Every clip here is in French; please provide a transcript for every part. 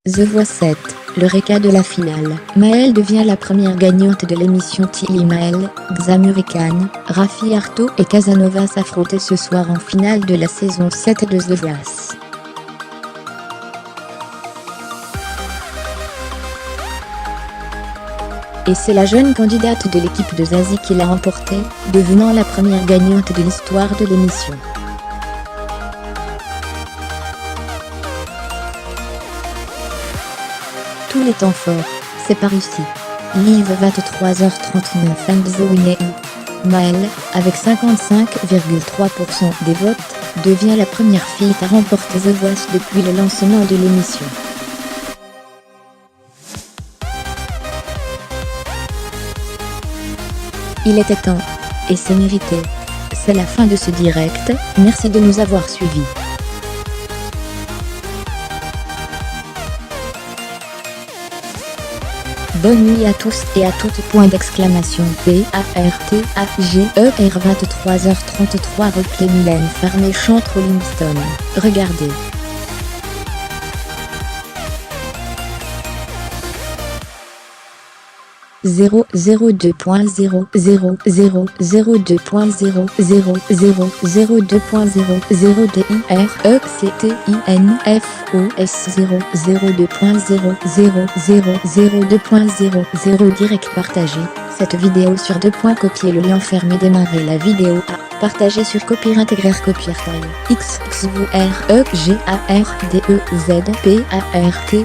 The Voice 7, le récap de la finale. Maëlle devient la première gagnante de l'émission Tilly Maëlle, Xamuri Khan, Raffi Arto et Casanova s'affrontaient ce soir en finale de la saison 7 de The Voice. Et c'est la jeune candidate de l'équipe de Zazie qui l'a emporté, devenant la première gagnante de l'histoire de l'émission. Tous les temps forts, c'est par ici. Live 23h39 and the winner. Maëlle, avec 55,3% des votes, devient la première fille à remporter The Voice depuis le lancement de l'émission. Il était temps. Et c'est mérité. C'est la fin de ce direct, merci de nous avoir suivis. Bonne nuit à tous et à toutes. D'exclamation. PARTAGER 23h33 replay. Mylène Farmer chante Rolling Stone. Regardez. Zéro 2.0 direct partagé. Cette vidéo sur 2. Copier le lien fermé. Démarrer la vidéo à partager sur Copier intégrer Copier taille XXVREGARDEZ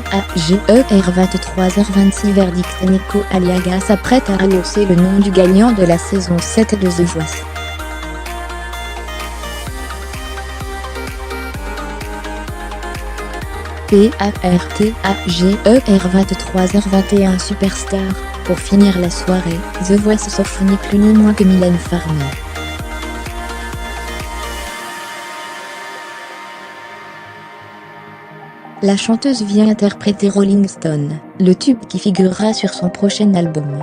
PARTAGER 23h26 verdict. Nico Aliaga s'apprête à annoncer le nom du gagnant de la saison 7 de The Voice. PARTAGER 23h21 Superstar. Pour finir la soirée, The Voice s'offre ni plus ni moins que Mylène Farmer. La chanteuse vient interpréter Rolling Stone, le tube qui figurera sur son prochain album.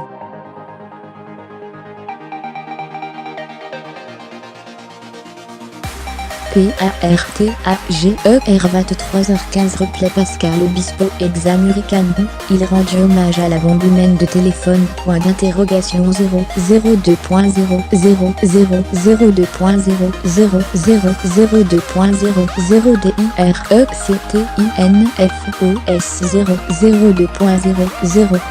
PARTAGER 23h15 replay. Pascal Obispo et Xamuri Khan. Il rendit hommage à la bombe humaine de téléphone. 002.0002002.0 DIRECTINFOS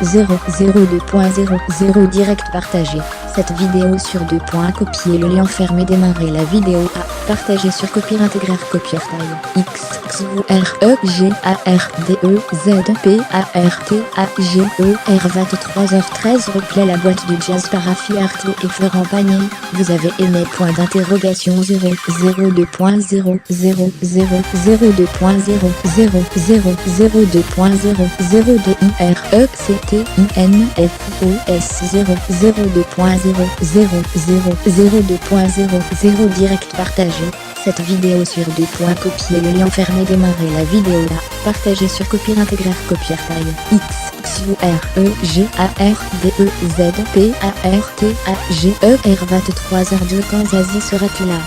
002.0 direct partagé. Cette vidéo sur 2. Copier le lien fermé. Démarrer la vidéo à partager sur Copier intégrer Copier taille XXVREGARDEZ PARTAGER 23h13 replay. La boîte de jazz par Raffi Arto et Florent Pagny. Vous avez aimé. 002.0002002.0 DIRECTINFOS 002.0 direct partagé. Cette vidéo sur 2. Copier le lien fermé. Démarrer la vidéo là. Partager sur Copier intégrer Copier taille XXVREGARDEZ PARTAGER 23h02 Quand Zazie seras-tu là?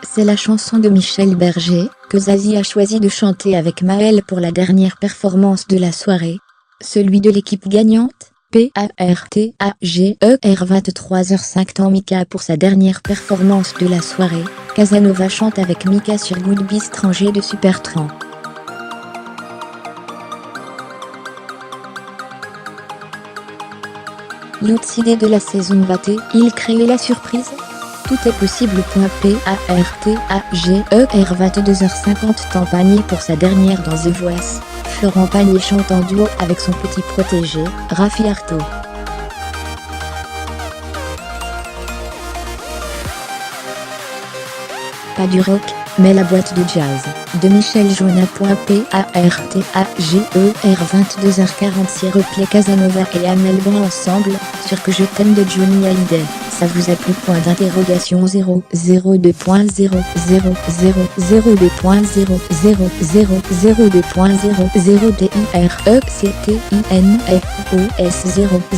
C'est la chanson de Michel Berger, que Zazie a choisi de chanter avec Maëlle pour la dernière performance de la soirée. Celui de l'équipe gagnante, PARTAGER 23h05 Tant Mika pour sa dernière performance de la soirée. Casanova chante avec Mika sur Good Be Stranger de Supertramp. L'outsider de la saison 20, il crée la surprise. Tout est possible. PARTAGER 22h50 Tant Pagny pour sa dernière dans The Voice. Florent Pagny chante en duo avec son petit protégé, Raffi Arto. Pas du rock, mais la boîte de jazz, de Michel Jonas. PARTAGER 22h46 replay. Casanova et Amel Bent ensemble, sur Que je t'aime de Johnny Hallyday. Ça vous a plu? 002.0002002.0 DIRECTINFOS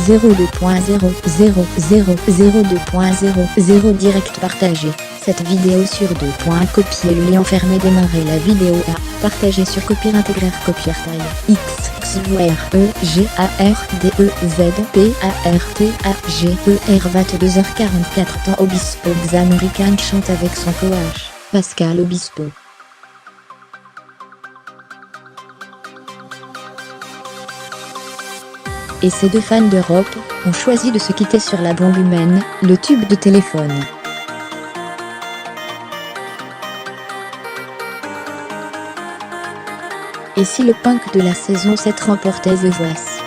002.0002002.0 direct partagé. cette vidéo sur deux. Copier le lien fermé, démarrer la vidéo A, partager sur Copier intégrer Copier taille XXVREGARDEZPARTAGER 22h44 temps Obispo Xamerican chante avec son coach, Pascal Obispo. Et ces deux fans de rock ont choisi de se quitter sur la bombe humaine, le tube de téléphone. Et si le punk de la saison 7 remportait The Voice?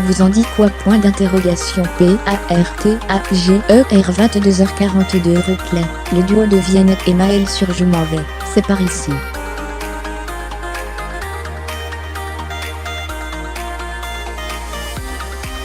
Vous en dites quoi? Point d'interrogation. PARTAGER 22h42 replay. Le duo de Vianney et Maël sur Je m'en vais, c'est par ici.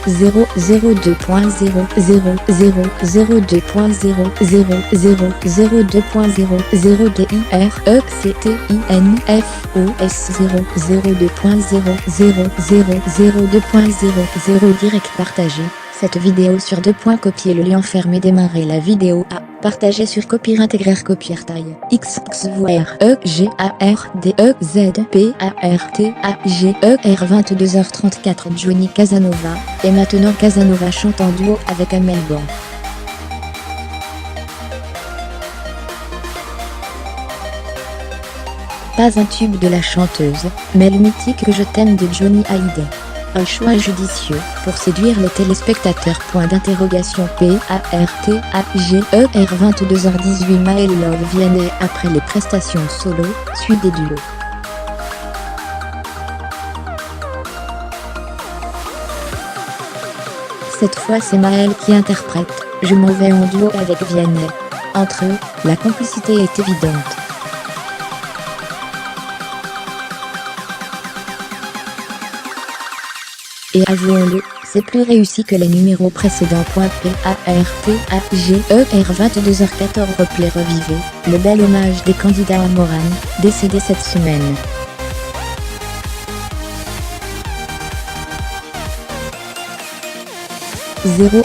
Zéro 2.0 direct partagé. Cette vidéo sur deux. Copier le lien fermé, démarrer la vidéo A, partager sur Copier intégrer Copier taille XXVREGARDEZPARTAGER 22h34 Johnny Casanova, et maintenant Casanova chante en duo avec Amel Blanc. Pas un tube de la chanteuse, mais le mythique Je t'aime de Johnny Hallyday. Un choix judicieux pour séduire les téléspectateurs. Point d'interrogation. PARTAGER 22h18 Maël Love Vianney après les prestations solo, suite des duos. Cette fois c'est Maël qui interprète Je m'en vais en duo avec Vianney. Entre eux, la complicité est évidente. Et avouons-le, c'est plus réussi que les numéros précédents. PARTAGER 22h14 replay revivé, le bel hommage des candidats à Morane, décédé cette semaine. Zéro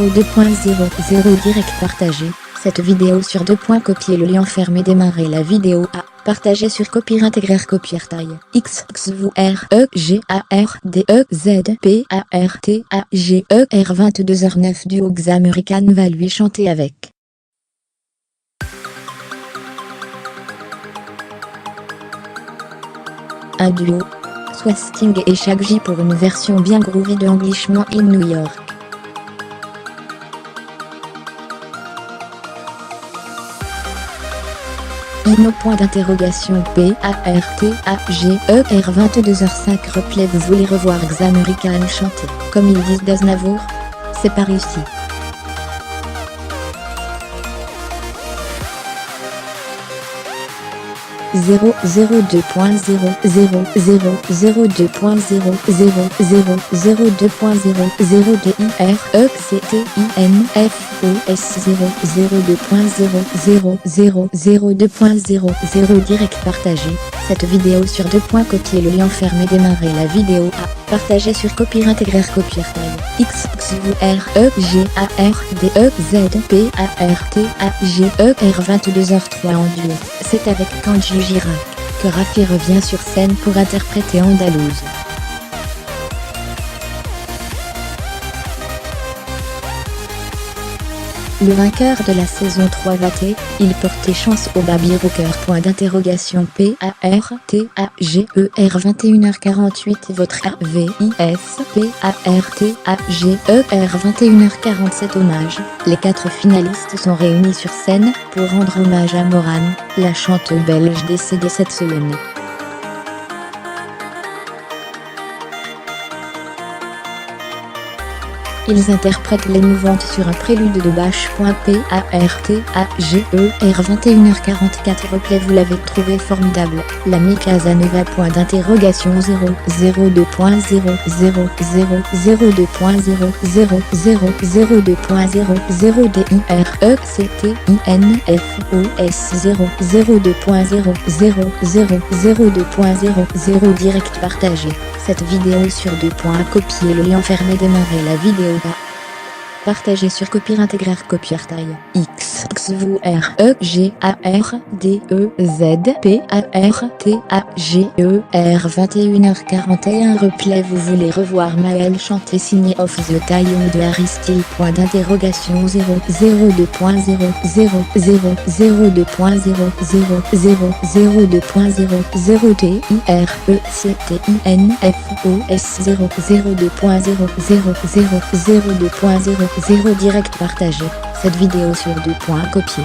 2.0 direct partagé. Cette vidéo sur deux. Copier le lien fermé, démarrer la vidéo A, partager sur Copier intégrer Copier taille XXVREGARDEZPARTAGER 22h09 duo Xamerican va lui chanter avec. Un duo, soit Sting et Shaggy J pour une version bien groovy de Englishman in New York. Ino. Point d'interrogation. PARTAGER 22h05 replay. Vous voulez revoir Xamerican chanter, comme ils disent d'Aznavour? C'est par ici. Zéro 2.0 direct partagé. Cette vidéo sur deux. Copier le lien fermé, démarrer la vidéo A, partager sur Copier intégrer Copier taille XXVREGARDEZPARTAGER 22h03 en duo. C'est avec Kanji Girac que Rafi revient sur scène pour interpréter Andalouse. Le vainqueur de la saison 3 voté, il portait chance au Baby Rocker. Point d'interrogation. PARTAGER 21h48 votre AVIS PARTAGER 21h47 hommage. Les 4 finalistes sont réunis sur scène pour rendre hommage à Morane, la chanteuse belge décédée cette semaine. Ils interprètent l'émouvante sur un prélude de Bach.PARTAGER 21h44 replay. Vous l'avez trouvé formidable. L'ami Casanova point d'interrogation 002.0 DIRECTINFOS 002.0 direct partagé. Cette vidéo sur 2 points. Copier le lien fermé. Démarrer la vidéo bas. Partager sur Copir Intégrer Copier taille X XVUR EGARDEZPARTAGER 21h41 replay. Vous voulez revoir Maël chanter signé Off the Time de Aristide point d'interrogation 0 direct partagé. Cette vidéo sur 2 points. Copier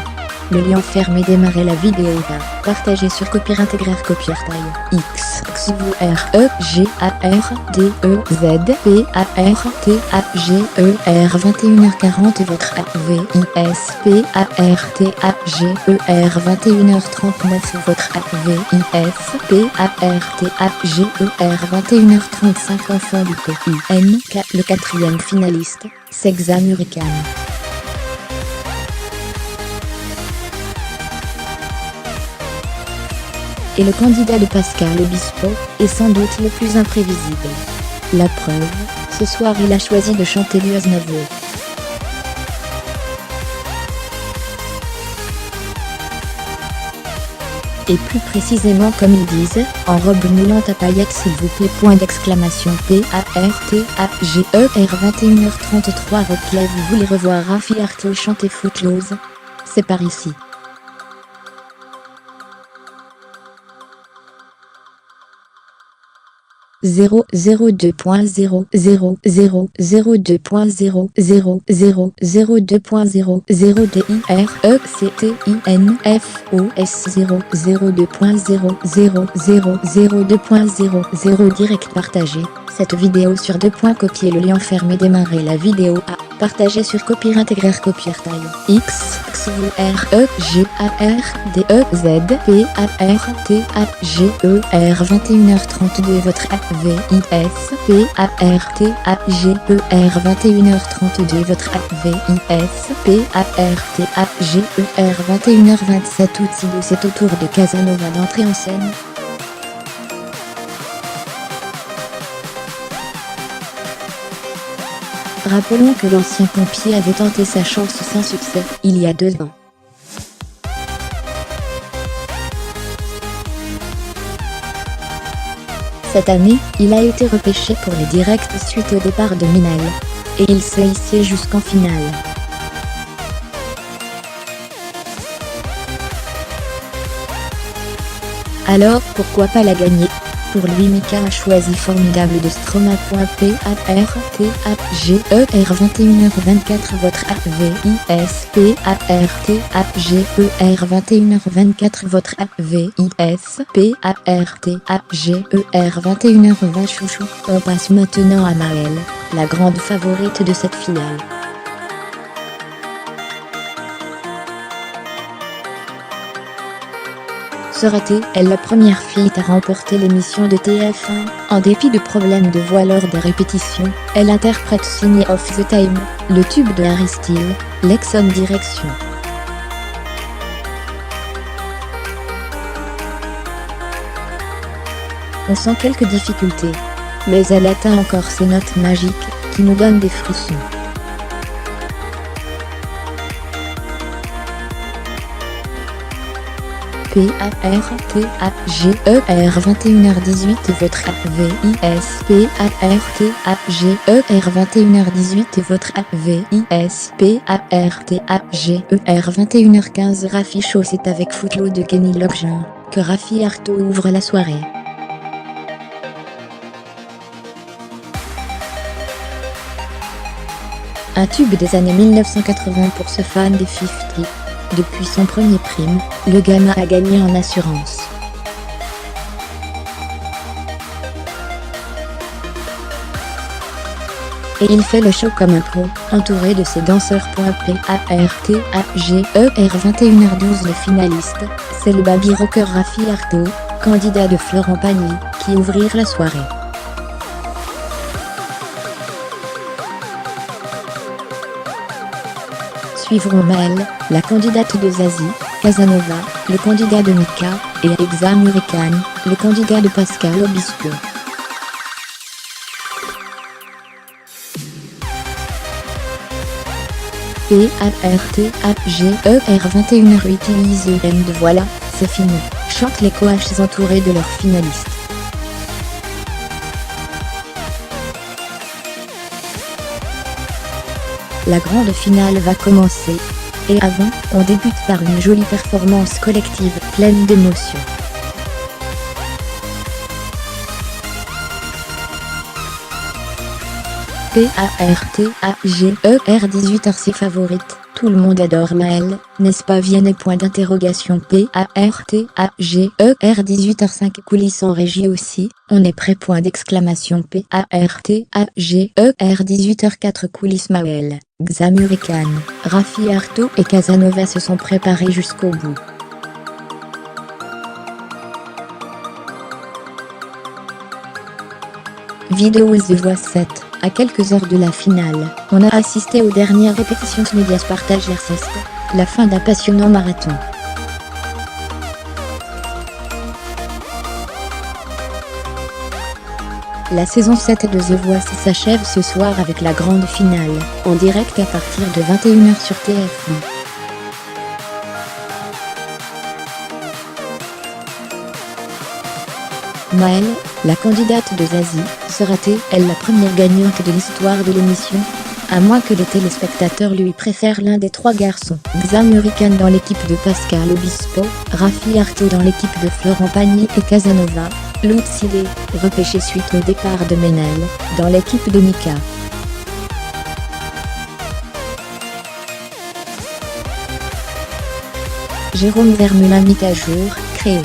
le lien fermé. Démarrer la vidéo bas. Partager sur Copir Intégrer Copier taille X XVUR EGARDEZPARTAGER 21h40 votre AVISPARTAGER 21h39 votre AVISPARTAGER 21h35 enfant du PUNK. Le 4e finaliste, Sexam Hurricane. Et le candidat de Pascal Obispo est sans doute le plus imprévisible. La preuve, ce soir il a choisi de chanter du Aznavour. Et plus précisément comme ils disent, en robe moulante à paillettes s'il vous plaît. Point d'exclamation PARTAGER 21h33 replay. Vous voulez revoir Raffi Artaud chanter Footloose? C'est par ici. 002.00002.00002.0 DIRECTINFOS 002.00002.0 direct partagé. Cette vidéo sur 2 points. Copier le lien fermé. Démarrer la vidéo à partager sur Copir Intégrer Copier taille X XVUR EGARDEZPARTAGER 21h32 votre AVISPARTAGER 21h32 votre AVISPARTAGER 21h27 Outsido. C'est au tour de Casanova d'entrer en scène. Rappelons que l'ancien pompier avait tenté sa chance sans succès, il y a 2 ans. Cette année, il a été repêché pour les directs suite au départ de Minal. Et il s'est hissé jusqu'en finale. Alors pourquoi pas la gagner? Pour lui, Mika a choisi Formidable de Stromae.PARTAGER 21h24 votre AVISPARTAGER 21h24 votre AVISPARTAGER 21h20 chouchou. On passe maintenant à Maël, la grande favorite de cette finale. Sera-t-elle la première fille à remporter l'émission de TF1? En dépit de problèmes de voix lors des répétitions, elle interprète signé Off the Time, le tube de Harry Styles, l'Exxon Direction. On sent quelques difficultés, mais elle atteint encore ces notes magiques, qui nous donnent des frissons. PARTAGER 21h18 votre AVISPARTAGER 21h18 votre AVISPARTAGER 21h15 Raffi Show. C'est avec Footloose de Kenny Loggins que Raffi Artaud ouvre la soirée. Un tube des années 1980 pour ce fan des 50. Depuis son premier prime, le gamin a gagné en assurance. et il fait le show comme un pro, entouré de ses danseurs. PARTAGER 21h12. Les finalistes, c'est le baby rocker Raffi Arto, candidat de Florent Pagny, qui ouvrirent la soirée. Suivront Maëlle, la candidate de Zazie, Casanova, le candidat de Mika, et Exam Hurricane, le candidat de Pascal Obispo. PARTAGER 21h. Utilise M de voilà, c'est fini, chantent les coachs entourés de leurs finalistes. La grande finale va commencer. Et avant, on débute par une jolie performance collective pleine d'émotions. PARTAGER 18h. Ses favorites, tout le monde adore Maëlle, n'est-ce pas Vianney? PARTAGER 18h05. Coulisses en régie aussi, on est prêt? PARTAGER 18h04. Coulisses Maëlle, Exam Hurricane, Raffi Arto et Casanova se sont préparés jusqu'au bout. Vidéo The Voice 7. À quelques heures de la finale, on a assisté aux dernières répétitions médias partagées. La fin d'un passionnant marathon. La saison 7 de The Voice s'achève ce soir avec la grande finale, en direct à partir de 21h sur TF1. Maëlle, la candidate de Zazie, sera-t-elle la première gagnante de l'histoire de l'émission? À moins que les téléspectateurs lui préfèrent l'un des trois garçons. Exam Hurricane dans l'équipe de Pascal Obispo, Raffi Arto dans l'équipe de Florent Pagny et Casanova, Loutsilé, repêché suite au départ de Ménel, dans l'équipe de Mika. Jérôme Vermeulen. Mis à jour, créé.